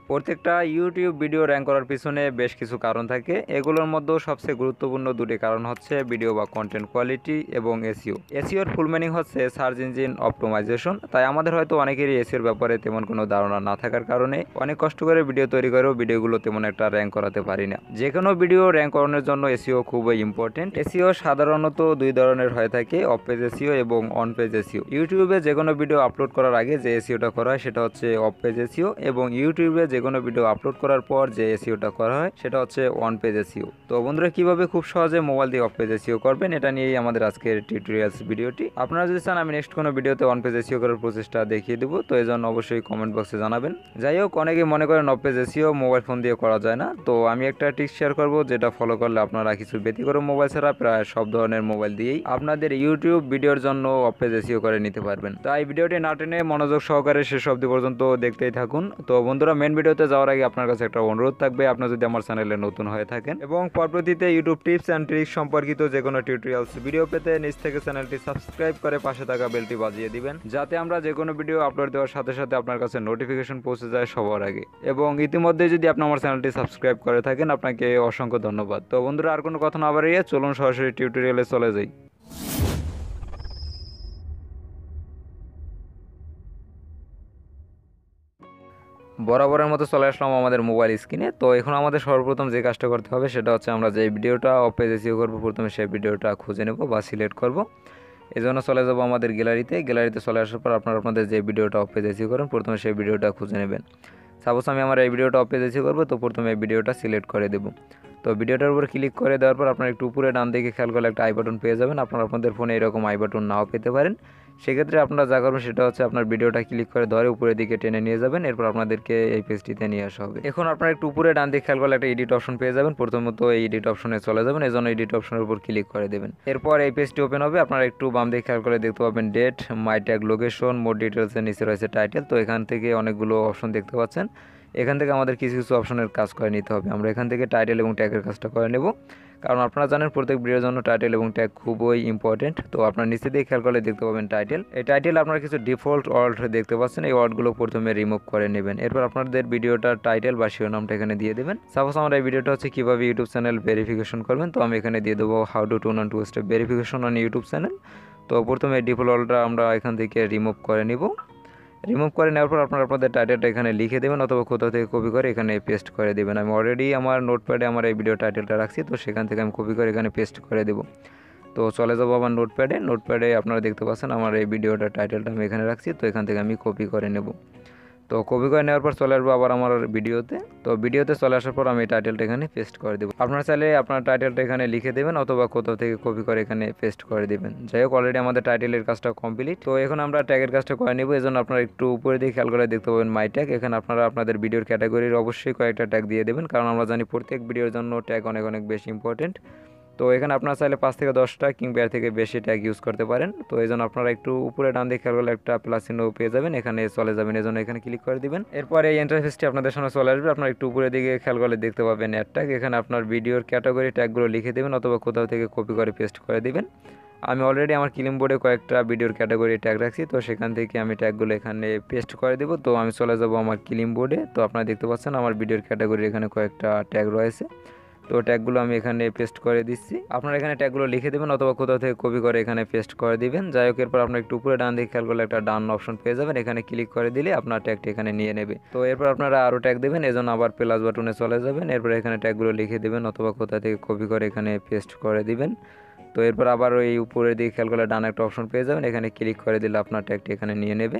প্রত্যেকটা YouTube video rank করার পিছনে বেশ কিছু কারণ থাকে। এগুলোর মধ্যেও সবচেয়ে গুরুত্বপূর্ণ দুটি কারণ হচ্ছে ভিডিও বা কন্টেন্ট কোয়ালিটি এবং এসইও। এসইওর ফুল মিনিং হচ্ছে সার্চ ইঞ্জিন অপটিমাইজেশন। তাই আমাদের হয়তো অনেকেরই এসইওর ব্যাপারে তেমন কোনো ধারণা না থাকার কারণে অনেক কষ্ট করে ভিডিও তৈরি করেও ভিডিওগুলো তেমন একটা র্যাঙ্ক করাতে পারি না। যে কোনো ভিডিও র্যাঙ্ক করানোর জন্য এসইও খুবই ইম্পর্টেন্ট। এসইও সাধারণত দুই ধরনের হয়ে থাকে, অফ পেজ এসইও এবং অন পেজ এসইও। ইউটিউবে যে কোনো ভিডিও আপলোড করার আগে যে এসইওটা করা হয় সেটা হচ্ছে অফ পেজ এসইও, এবং ইউটিউবে যে কোনো ভিডিও আপলোড করার পর যে এসইওটা করা হয় সেটা হচ্ছে অন পেজ এসইও। তো বন্ধুরা, কিভাবে খুব সহজে মোবাইল দিয়ে অফ পেজ এসইও করবেন এটা নিয়েই আমাদের আজকের টিউটোরিয়ালস ভিডিওটি। আপনারা যদি চান আমি নেক্সট কোনো ভিডিওতে অন পেজ এসইও করার প্রসেসটা দেখিয়ে দেবো, তো এই জন্য অবশ্যই কমেন্ট বক্সে জানাবেন। যাই হোক, অনেকে মনে করেন of page SEO mobile phone দিয়ে করা যায় না, তো আমি একটা টিপস শেয়ার করবো যেটা ফলো করলে আপনারা কিছু ব্যতিক্রম মোবাইল ছাড়া প্রায় সব ধরনের মোবাইল দিয়েই আপনাদের ইউটিউব ভিডিওর জন্য অফ পেজ এসইও করে নিতে পারবেন। তাই ভিডিওটি না টেনে মনোযোগ সহকারে শেষ অবধি পর্যন্ত দেখতেই থাকুন। তো বন্ধুরা, মেন ভিডিওতে যাওয়ার আগে আপনার কাছে একটা অনুরোধ থাকবে, আপনি যদি আমার চ্যানেলে নতুন হয়ে থাকেন এবং পরবর্তীতে ইউটিউব টিপস অ্যান্ড ট্রিক্স সম্পর্কিত যে কোনো টিউটোরিয়ালস ভিডিও পেতে নিচ থেকে চ্যানেলটি সাবস্ক্রাইব করে পাশে থাকা বেলটি বাজিয়ে দিবেন, যাতে আমরা যে কোনো ভিডিও আপলোড দেওয়ার সাথে সাথে আপনার কাছে নোটিফিকেশন পৌঁছে যায় সবার আগে। এবং ইতিমধ্যে যদি আপনি আমার চ্যানেলটি সাবস্ক্রাইব করে থাকেন, আপনাকে অসংখ্য ধন্যবাদ। তো বন্ধুরা, আর কোনো কথা না বাড়িয়ে চলুন সরাসরি টিউটোরিয়ালে চলে যাই। বরাবরের মতো চলে আসলাম আমাদের মোবাইল স্ক্রিনে। তো এখন আমাদের সর্বপ্রথম যে কাজটা করতে হবে সেটা হচ্ছে আমরা যে ভিডিওটা অফ পেজ এসইও করবো, প্রথমে সেই ভিডিওটা খুঁজে নেব বা সিলেক্ট করব। এই জন্য চলে যাবো আমাদের গ্যালারিতে চলে আসার পর আপনাদের যে ভিডিওটা অফ পেজ এসইও করেন প্রথমে সেই ভিডিওটা খুঁজে নেবেন। সাপোজ আমি আমার এই ভিডিওটা অফ পেজ এসইও করবো, তো প্রথমে এই ভিডিওটা সিলেক্ট করে দেবো। তো ভিডিওটার উপর ক্লিক করে দেওয়ার পর আপনার একটু উপরে ডান দিকে খেয়াল করলে একটা আই বাটন পেয়ে যাবেন। আপনাদের ফোনে এরকম আই বাটন নাও পেতে পারেন। সেক্ষেত্রে আপনারা যা করবেন সেটা হচ্ছে আপনার ভিডিওটা ক্লিক করে ধরে উপরের দিকে টেনে নিয়ে যাবেন, এরপর আপনাদেরকে এই পেজটিতে নিয়ে আসা হবে। এখন আপনারা একটু উপরে ডান দিকে খেয়াল করলে একটা এডিট অপশন পেয়ে যাবেন। প্রথমত এই এডিট অপশনে চলে যাবেন, এই জন্য এডিট অপশনের উপর ক্লিক করে দেবেন। এরপর এই পেজটি ওপেন হবে। আপনারা একটু বাম দিকে খেয়াল করে দেখতে পাবেন ডেট, মাই ট্যাগ, লোকেশন, মোর ডিটেলসের নিচে রয়েছে টাইটেল। তো এখান থেকে অনেকগুলো অপশন দেখতে পাচ্ছেন। এখান থেকে আমাদের কিছু কিছু অপশনের কাজ করে নিতে হবে। আমরা এখান থেকে টাইটেল এবং ট্যাগের কাজটা করে নেব, কারণ আপনারা জানেন প্রত্যেক ভিডিওর জন্য টাইটেল এবং ট্যাগ খুবই ইম্পর্টেন্ট। তো আপনার নিচে দিয়ে খেয়াল করলে দেখতে পাবেন টাইটেল। এই টাইটেল আপনারা কিছু ডিফল্ট ওয়ার্ড দেখতে পাচ্ছেন, এই ওয়ার্ডগুলো প্রথমে রিমুভ করে নেবেন। এরপর আপনাদের ভিডিওটার টাইটেল বা শিরোনামটা এখানে দিয়ে দেবেন। সাপোজ আমরা এই ভিডিওটা হচ্ছে কীভাবে ইউটিউব চ্যানেল ভেরিফিকেশন করবেন, তো আমি এখানে দিয়ে দেবো how to 2 and 2 step verification on YouTube channel. তো প্রথমে ডিফল্ট ওয়ার্ডটা আমরা এখান থেকে রিমুভ করে নিব। রিমুভ করে নেওয়ার পর আপনাদের টাইটেলটা এখানে লিখে দেবেন, অথবা কোথাও থেকে কপি করে এখানে পেস্ট করে দেবেন। আমি অলরেডি আমার নোটপ্যাডে আমার এই ভিডিও টাইটেলটা রাখছি, তো সেখান থেকে আমি কপি করে এখানে পেস্ট করে দেবো। তো চলে যাবো আমার নোটপ্যাডে আপনারা দেখতে পাচ্ছেন আমার এই ভিডিওটার টাইটেলটা আমি এখানে রাখছি, তো এখান থেকে আমি কপি করে নেব। তো কপি করে নেওয়ার পর চলে আসবো আবার আমার ভিডিওতে। তো ভিডিওতে চলে আসার পর আমি টাইটেলটা এখানে পেস্ট করে দেবো। আপনারা চাইলে আপনার টাইটেলটা এখানে লিখে দেবেন, অথবা কোথাও থেকে কপি করে এখানে পেস্ট করে দেবেন। যাই হোক, অলরেডি আমাদের টাইটেলের কাজটা কমপ্লিট। তো এখন আমরা ট্যাগের কাজটা করে নেব। এই জন্য আপনারা একটু উপরে দিয়ে খেয়াল করে দেখতে পাবেন মাই ট্যাগ। এখানে আপনারা আপনাদের ভিডিওর ক্যাটাগরির অবশ্যই কয়েকটা ট্যাগ দিয়ে দেবেন, কারণ আমরা জানি প্রত্যেক ভিডিওর জন্য ট্যাগ অনেক অনেক বেশি ইম্পর্টেন্ট। তো এখানে আপনারা চাইলে 5 থেকে 10টা কিংবা এর থেকে বেশি ট্যাগ ইউজ করতে পারেন। তো এই জন্য আপনারা একটু উপরে ডান দিকে খেয়াল করলে একটা প্লাস চিহ্ন পেয়ে যাবেন, এখানে চলে যাবেন, এই জন্য এখানে ক্লিক করে দিবেন। এরপর এই ইন্টারফেসটি আপনাদের সামনে চলে আসবে। আপনারা একটু উপরে দিকে খেয়াল করলে দেখতে পাবেন অ্যাড ট্যাগ। এখানে আপনার ভিডিওর ক্যাটাগরি ট্যাগগুলো লিখে দেবেন, অথবা কোথাও থেকে কপি করে পেস্ট করে দিবেন। আমি অলরেডি আমার ক্লিপবোর্ডে কয়েকটা ভিডিওর ক্যাটাগরি ট্যাগ রাখছি, তো সেখান থেকে আমি ট্যাগগুলো এখানে পেস্ট করে দেবো। তো আমি চলে যাব আমার ক্লিপবোর্ডে। তো আপনারা দেখতে পাচ্ছেন আমার ভিডিওর ক্যাটাগরি এখানে কয়েকটা ট্যাগ রয়েছে, তো ট্যাগগুলো আমি এখানে পেস্ট করে দিচ্ছি। আপনারা এখানে ট্যাগগুলো লিখে দেবেন, অথবা কোথাও থেকে কপি করে এখানে পেস্ট করে দিবেন। যাই হোক, এরপর আপনার একটু উপরে ডান দিকে খেয়াল করলে একটা ডান অপশন পেয়ে যাবেন, এখানে ক্লিক করে দিলে আপনার ট্যাগটি এখানে নিয়ে নেবে। তো এরপর আপনারা আরও ট্যাগ দেবেন, এজন্য আবার প্লাস বাটনে চলে যাবেন। এরপর এখানে ট্যাগগুলো লিখে দেবেন, অথবা কোথা থেকে কপি করে এখানে পেস্ট করে দিবেন। তো এরপর আবার ওই উপরের দিকে খেয়াল করলে ডান একটা অপশন পেয়ে যাবেন, এখানে ক্লিক করে দিলে আপনার ট্যাগটি এখানে নিয়ে নেবে।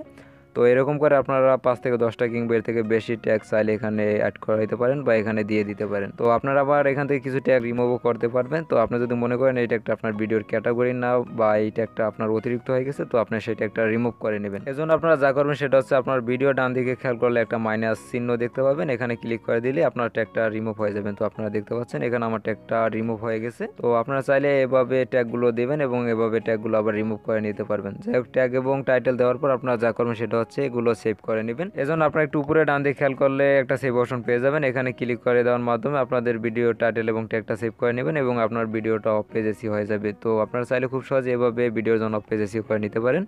তো এরকম করে আপনারা 5 থেকে 10টা কিংবা এর থেকে বেশি ট্যাগ চাইলে এখানে অ্যাড করে দিতে পারেন বা এখানে দিয়ে দিতে পারেন। তো আপনারা আবার এখান থেকে কিছু ট্যাগ রিমুভও করতে পারবেন। তো আপনি যদি মনে করেন এই ট্যাগটা আপনার ভিডিওর ক্যাটাগরি না বা এই ট্যাগটা আপনার অতিরিক্ত হয়ে গেছে, তো আপনি সেই ট্যাগটা রিমুভ করে নেবেন। এজন্য আপনারা যা করবেন সেটা হচ্ছে আপনার ভিডিও ডান দিকে খেয়াল করলে একটা মাইনাস চিহ্ন দেখতে পাবেন, এখানে ক্লিক করে দিলে আপনার ট্যাগটা রিমুভ হয়ে যাবেন। তো আপনারা দেখতে পাচ্ছেন এখানে আমার ট্যাগটা রিমুভ হয়ে গেছে। তো আপনারা চাইলে এভাবে ট্যাগগুলো দেবেন এবং এভাবে ট্যাগগুলো আবার রিমুভ করে নিতে পারবেন। যাই হোক, ট্যাগ এবং টাইটেল দেওয়ার পর আপনারা যা করবেন সেটা হচ্ছে এগুলো সেভ করে নেবেন। এজন্য আপনারা একটু উপরে ডান দিকে খেয়াল করলে একটা সেভ অপশন পেয়ে যাবেন, এখানে ক্লিক করে দেওয়ার মাধ্যমে আপনাদের ভিডিও টাইটেল এবং ট্যাগটা সেভ করে নেবেন এবং আপনার ভিডিওটা অফ পেজ এসইও হয়ে যাবে। তো আপনারা চাইলে খুব সহজে এভাবে ভিডিওর জন্য অফ পেজ এসইও করে নিতে পারেন।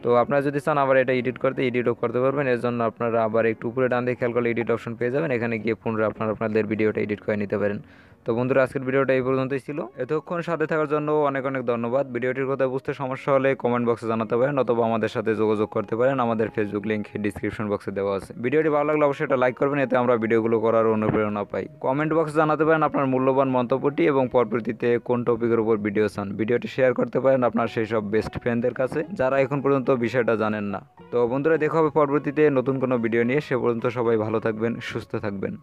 তো আপনারা যদি চান আবার এটা এডিট করতে, এডিটও করতে পারবেন। এর জন্য আপনারা আবার একটু উপরে ডান দিকে খেয়াল করলে এডিট অপশন পেয়ে যাবেন, এখানে গিয়ে পুনরায় আপনারা আপনাদের ভিডিওটা এডিট করে নিতে পারেন। তো বন্ধুরা আজকের ভিডিওটা এই পর্যন্তই ছিল। এতক্ষণ সাথে থাকার জন্য অনেক অনেক ধন্যবাদ। ভিডিওটির কথা বুঝতে সমস্যা হলে কমেন্ট বক্সে জানাতে পারেন, অথবা আমাদের সাথে যোগাযোগ করতে পারেন, আমাদের ফেসবুক লিঙ্ক ডিসক্রিপশন বক্সে দেওয়া আছে। ভিডিওটি ভালো লাগলে অবশ্যই এটা লাইক করবেন, এতে আমরা ভিডিওগুলো করার অনুপ্রেরণা পাই। কমেন্ট বক্সে জানাতে পারেন আপনার মূল্যবান মন্তব্যটি এবং পরবর্তীতে কোন টপিকের উপর ভিডিও চান। ভিডিওটি শেয়ার করতে পারেন আপনার সেই সব বেস্ট ফ্রেন্ডদের কাছে যারা এখন পর্যন্ত বিষয়টা জানেন না। তো বন্ধুরা দেখা হবে পরবর্তীতে নতুন কোনো ভিডিও নিয়ে। সে পর্যন্ত সবাই ভালো থাকবেন, সুস্থ থাকবেন।